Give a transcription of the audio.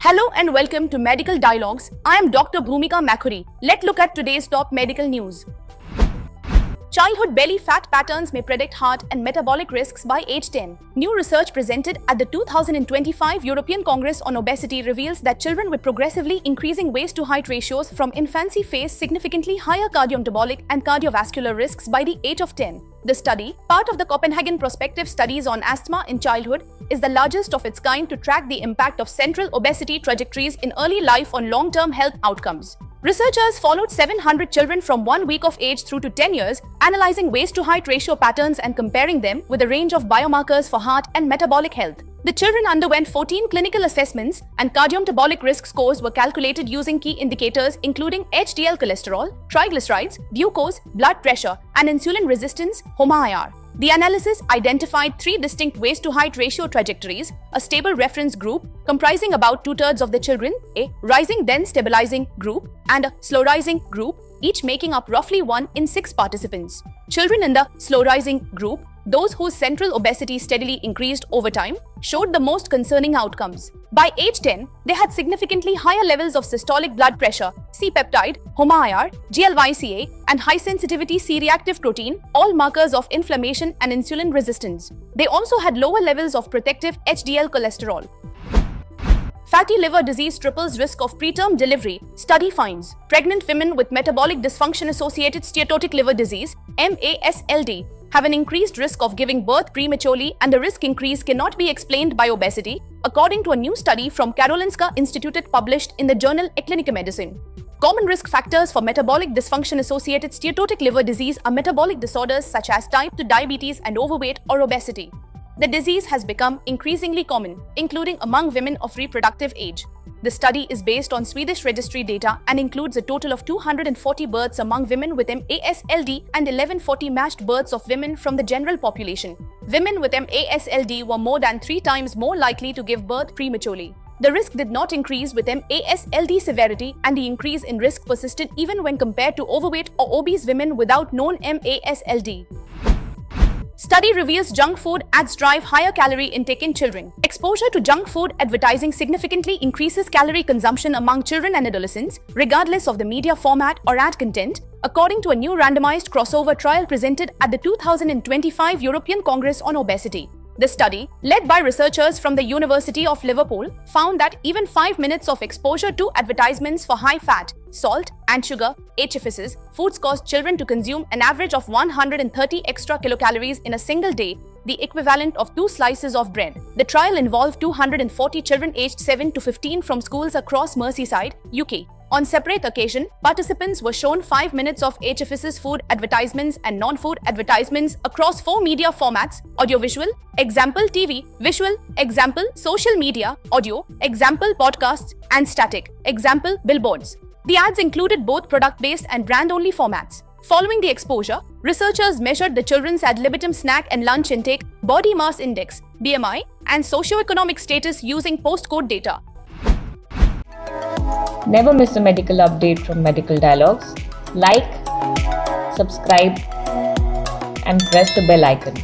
Hello and welcome to Medical Dialogues. I am Dr. Bhumika Makhuri. Let's look at today's top medical news. Childhood belly fat patterns may predict heart and metabolic risks by age 10. New research presented at the 2025 European Congress on Obesity reveals that children with progressively increasing waist-to-height ratios from infancy face significantly higher cardiometabolic and cardiovascular risks by the age of 10. The study, part of the Copenhagen Prospective Studies on Asthma in Childhood, is the largest of its kind to track the impact of central obesity trajectories in early life on long-term health outcomes. Researchers followed 700 children from 1 week of age through to 10 years, analyzing waist-to-height ratio patterns and comparing them with a range of biomarkers for heart and metabolic health. The children underwent 14 clinical assessments, and cardiometabolic risk scores were calculated using key indicators including HDL cholesterol, triglycerides, glucose, blood pressure, and insulin resistance (HOMA-IR). The analysis identified 3 distinct waist-to-height ratio trajectories: a stable reference group comprising about 2/3 of the children, a rising then stabilizing group, and a slow rising group, each making up roughly 1 in 6 participants. Children in the slow rising group, those whose central obesity steadily increased over time, showed the most concerning outcomes. By age 10, they had significantly higher levels of systolic blood pressure, C-peptide, HOMA-IR, GLYCA, and high-sensitivity C-reactive protein, all markers of inflammation and insulin resistance. They also had lower levels of protective HDL cholesterol. Fatty liver disease triples risk of preterm delivery, study finds. Pregnant women with metabolic dysfunction-associated steatotic liver disease, MASLD, have an increased risk of giving birth prematurely, and the risk increase cannot be explained by obesity, according to a new study from Karolinska Institutet published in the journal Clinical Medicine. Common risk factors for metabolic dysfunction-associated steatotic liver disease are metabolic disorders such as type 2 diabetes and overweight or obesity. The disease has become increasingly common, including among women of reproductive age. The study is based on Swedish registry data and includes a total of 240 births among women with MASLD and 1140 matched births of women from the general population. Women with MASLD were more than 3 times more likely to give birth prematurely. The risk did not increase with MASLD severity, and the increase in risk persisted even when compared to overweight or obese women without known MASLD. Study reveals junk food ads drive higher calorie intake in children. Exposure to junk food advertising significantly increases calorie consumption among children and adolescents, regardless of the media format or ad content, according to a new randomized crossover trial presented at the 2025 European Congress on Obesity. The study, led by researchers from the University of Liverpool, found that even 5 minutes of exposure to advertisements for high fat, salt, and sugar HFSs foods caused children to consume an average of 130 extra kilocalories in a single day, the equivalent of 2 slices of bread. The trial involved 240 children aged 7 to 15 from schools across Merseyside, UK. On separate occasion, participants were shown 5 minutes of HFSs food advertisements and non-food advertisements across 4 media formats: audiovisual, example TV, visual, example social media, audio, example podcasts, and static, example billboards. The ads included both product-based and brand-only formats. Following the exposure, researchers measured the children's ad libitum snack and lunch intake, body mass index, BMI, and socioeconomic status using postcode data. Never miss a medical update from Medical Dialogues. Like, subscribe, and press the bell icon.